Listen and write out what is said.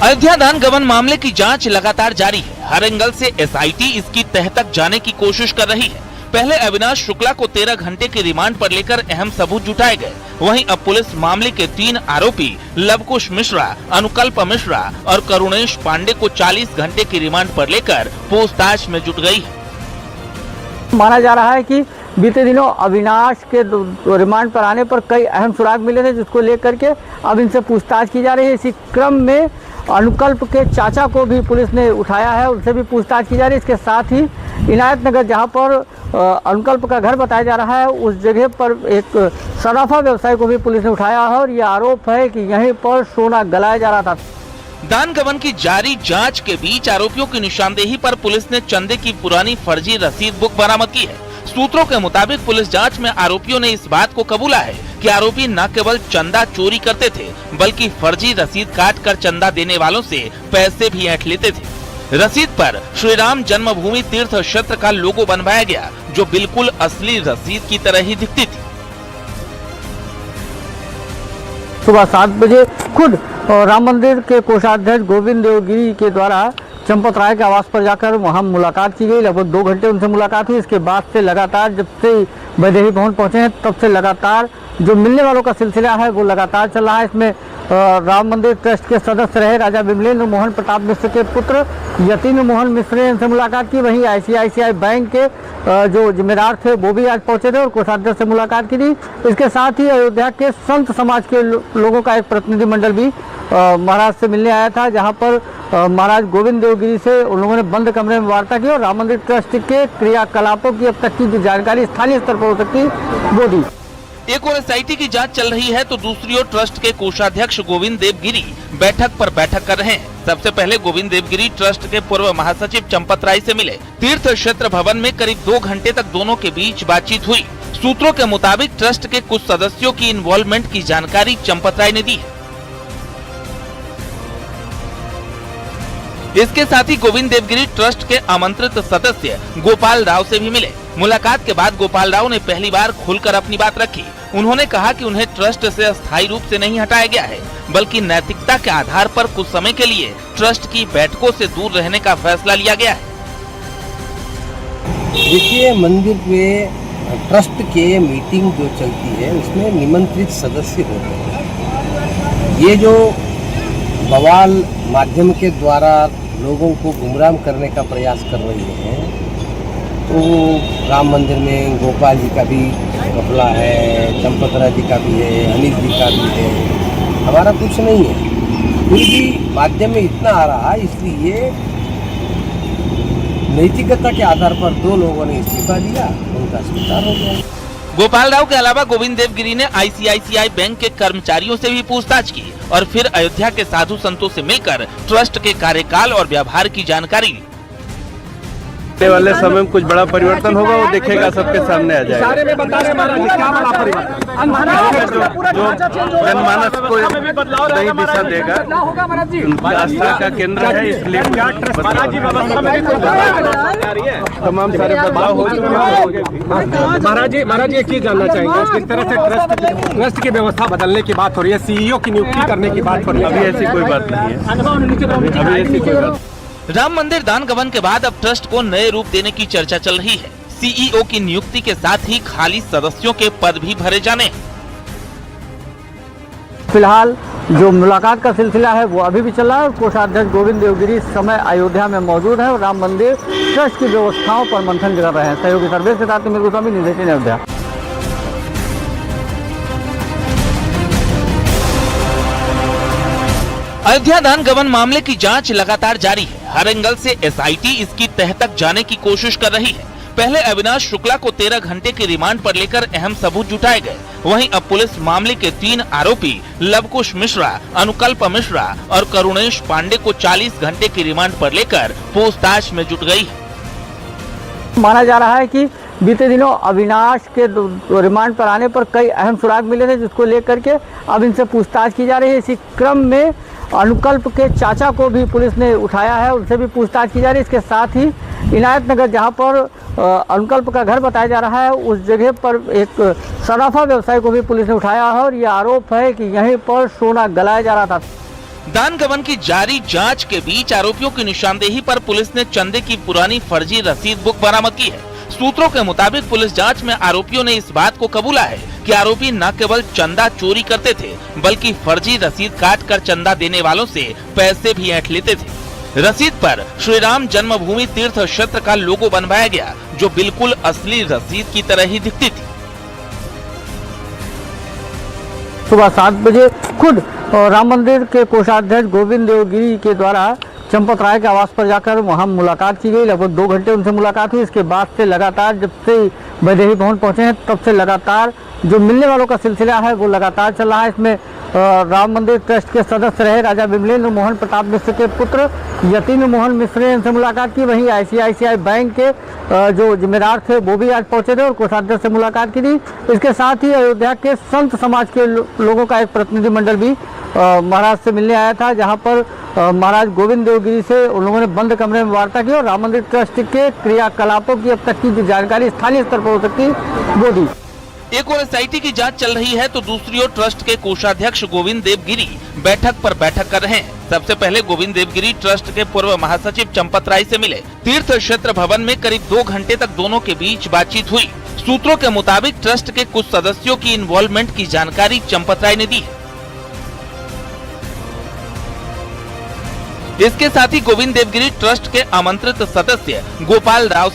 अयोध्या दान गबन मामले की जांच लगातार जारी है। हर एंगल से एसआईटी इसकी तह तक जाने की कोशिश कर रही है। पहले अविनाश शुक्ला को 13 घंटे के रिमांड पर लेकर अहम सबूत जुटाए गए। वहीं अब पुलिस मामले के 3 आरोपी लवकुश मिश्रा, अनुकल्प मिश्रा और करुणेश पांडे को 40 घंटे की रिमांड पर लेकर पूछताछ में जुट गई है। माना जा रहा है कि बीते दिनों अविनाश के रिमांड पर आने पर कई अहम सुराग मिले थे, जिसको लेकर के अब इनसे पूछताछ की जा रही है। इसी क्रम में अनुकल्प के चाचा को भी पुलिस ने उठाया है, उनसे भी पूछताछ की जा रही है। इसके साथ ही इनायत नगर, जहां पर अनुकल्प का घर बताया जा रहा है, उस जगह पर एक सराफा व्यवसायी को भी पुलिस ने उठाया है और ये आरोप है कि यहीं पर सोना गलाया जा रहा था। दान गबन की जारी जांच के बीच आरोपियों की निशानदेही पर पुलिस ने चंदे की पुरानी फर्जी रसीद बुक बरामद की है। सूत्रों के मुताबिक पुलिस जांच में आरोपियों ने इस बात को कबूला है कि आरोपी न केवल चंदा चोरी करते थे, बल्कि फर्जी रसीद काट कर चंदा देने वालों से पैसे भी ऐंठ लेते थे। रसीद पर श्री राम जन्मभूमि तीर्थ क्षेत्र का लोगो बनवाया गया, जो बिल्कुल असली रसीद की तरह ही दिखती थी। सुबह 7 बजे खुद राम मंदिर के कोषाध्यक्ष गोविंद देवगिरी के द्वारा चंपत राय के आवास पर जाकर वहां मुलाकात की गई। लगभग 2 घंटे उनसे मुलाकात हुई। इसके बाद से लगातार, जब से वैदेही भवन पहुंचे हैं, तब से लगातार जो मिलने वालों का सिलसिला है वो लगातार चल रहा है। इसमें राम मंदिर ट्रस्ट के सदस्य रहे राजा विमलेंद्र मोहन प्रताप मिश्र के पुत्र यतीन्द्र मोहन मिश्र ने इनसे मुलाकात की। वहीं ICICI बैंक के जो जिम्मेदार थे वो भी आज पहुंचे थे और कोषाध्यक्ष से मुलाकात की थी। इसके साथ ही अयोध्या के संत समाज के लोगों का एक प्रतिनिधिमंडल भी महाराज से मिलने आया था, जहां पर महाराज गोविंद देवगिरी से उन लोगों ने बंद कमरे में वार्ता की और राम मंदिर ट्रस्ट के क्रियाकलापों की अब तक की जो जानकारी स्थानीय स्तर पर हो सकती वो दी। एक और एसआईटी की जांच चल रही है तो दूसरी ओर ट्रस्ट के कोषाध्यक्ष गोविंद देवगिरी बैठक पर बैठक कर रहे हैं। सबसे पहले गोविंद देवगिरी ट्रस्ट के पूर्व महासचिव चंपत राय से मिले। तीर्थ क्षेत्र भवन में करीब 2 घंटे तक दोनों के बीच बातचीत हुई। सूत्रों के मुताबिक ट्रस्ट के कुछ सदस्यों की इन्वॉल्वमेंट की जानकारी चंपत राय ने दी है। इसके साथ ही गोविंद देवगिरी ट्रस्ट के आमंत्रित सदस्य गोपाल राव से भी मिले। मुलाकात के बाद गोपाल राव ने पहली बार खुलकर अपनी बात रखी। उन्होंने कहा कि उन्हें ट्रस्ट से अस्थायी रूप से नहीं हटाया गया है, बल्कि नैतिकता के आधार पर कुछ समय के लिए ट्रस्ट की बैठकों से दूर रहने का फैसला लिया गया है। देखिए, मंदिर में ट्रस्ट के मीटिंग जो चलती है उसमें निमंत्रित सदस्य होते हैं। ये जो बवाल माध्यम के द्वारा लोगों को गुमराह करने का प्रयास कर रही है, तो राम मंदिर में गोपाल जी का भी कपला है, चंपत राय जी का भी है, अनिल जी का भी है, हमारा कुछ नहीं है। फिर भी माध्यम में इतना आ रहा है, इसलिए नैतिकता के आधार पर 2 लोगों ने इस्तीफा दिया, उनका स्वीकार हो गया। गोपाल राव के अलावा गोविंद देवगिरी ने ICICI बैंक के कर्मचारियों से भी पूछताछ की और फिर अयोध्या के साधु संतों से मिलकर ट्रस्ट के कार्यकाल और व्यवहार की जानकारी ली। आने वाले समय में कुछ बड़ा परिवर्तन होगा, वो देखेगा, सबके सामने आ जाएगा। जो जनमानस को नई दिशा देगा, उनकी आस्था का केंद्र है, इसलिए तमाम सारे बदलाव हो चुके हैं। महाराज जी एक चीज जानना चाहेंगे, किस तरह से ट्रस्ट की व्यवस्था बदलने की बात हो रही है, CEO की नियुक्ति करने की बात हो रही है? अभी ऐसी कोई बात नहीं है, अभी ऐसी कोई बात। राम मंदिर दान गबन के बाद अब ट्रस्ट को नए रूप देने की चर्चा चल रही है। CEO की नियुक्ति के साथ ही खाली सदस्यों के पद भी भरे जाने। फिलहाल जो मुलाकात का सिलसिला है वो अभी भी चल रहा है और कोषाध्यक्ष गोविंद देवगिरी इस समय अयोध्या में मौजूद है और राम मंदिर ट्रस्ट की व्यवस्थाओं पर मंथन कर रहे हैं। सहयोगी सर्वेश के साथ मेरे गोस्वामी, न्यूज़ 18 अयोध्या। अयोध्या दान गबन मामले की जांच लगातार जारी है। हर एंगल से एसआईटी इसकी तह तक जाने की कोशिश कर रही है। पहले अविनाश शुक्ला को 13 घंटे के रिमांड पर लेकर अहम सबूत जुटाए गए। वहीं अब पुलिस मामले के 3 आरोपी लवकुश मिश्रा, अनुकल्प मिश्रा और करुणेश पांडे को 40 घंटे की रिमांड पर लेकर पूछताछ में जुट गई है। माना जा रहा है कि बीते दिनों अविनाश के रिमांड पर आने पर कई अहम सुराग मिले थे, जिसको लेकर के अब इनसे पूछताछ की जा रही है। इसी क्रम में अनुकल्प के चाचा को भी पुलिस ने उठाया है, उनसे भी पूछताछ की जा रही है। इसके साथ ही इनायत नगर, जहां पर अनुकल्प का घर बताया जा रहा है, उस जगह पर एक सराफा व्यवसायी को भी पुलिस ने उठाया है और ये आरोप है कि यहीं पर सोना गलाया जा रहा था। दान गबन की जारी जांच के बीच आरोपियों की निशानदेही पर पुलिस ने चंदे की पुरानी फर्जी रसीद बुक बरामद की है। सूत्रों के मुताबिक पुलिस जांच में आरोपियों ने इस बात को कबूला है कि आरोपी न केवल चंदा चोरी करते थे बल्कि फर्जी रसीद काट कर चंदा देने वालों से पैसे भी ऐंठ लेते थे। रसीद पर श्री राम जन्मभूमि तीर्थ क्षेत्र का लोगो बनवाया गया जो बिल्कुल असली रसीद की तरह ही दिखती थी। सुबह 7 बजे खुद राम मंदिर के कोषाध्यक्ष गोविंद देवगिरी के द्वारा चंपत राय के आवास पर जाकर वहां मुलाकात की गई। लगभग 2 घंटे उनसे मुलाकात हुई। इसके बाद से लगातार जब से वैदेही भवन पहुंचे हैं तब से लगातार जो मिलने वालों का सिलसिला है वो लगातार चल रहा है। इसमें राम मंदिर ट्रस्ट के सदस्य रहे राजा विमलेंद्र मोहन प्रताप मिश्र के पुत्र यतीन्द्र मोहन मिश्र ने इनसे मुलाकात की। वहीं ICICI बैंक के जो जिम्मेदार थे वो भी आज पहुंचे थे और कोषाध्यक्ष से मुलाकात की थी। इसके साथ ही अयोध्या के संत समाज के लोगों का एक प्रतिनिधिमंडल भी महाराज से मिलने आया था, जहां पर महाराज गोविंद देवगिरी से उन लोगों ने बंद कमरे में वार्ता की और राम मंदिर ट्रस्ट के क्रियाकलापों की अब तक की जो जानकारी स्थानीय स्तर पर हो सकती वो दी। एक और SIT की जांच चल रही है तो दूसरी ओर ट्रस्ट के कोषाध्यक्ष गोविंद देवगिरी बैठक पर बैठक कर रहे हैं। सबसे पहले गोविंद देवगिरी ट्रस्ट के पूर्व महासचिव चंपत राय से मिले। तीर्थ क्षेत्र भवन में करीब 2 घंटे तक दोनों के बीच बातचीत हुई। सूत्रों के मुताबिक ट्रस्ट के कुछ सदस्यों की इन्वॉल्वमेंट की जानकारी चंपत राय ने दी। इसके साथ ही गोविंद देवगिरी ट्रस्ट के आमंत्रित सदस्य गोपाल राव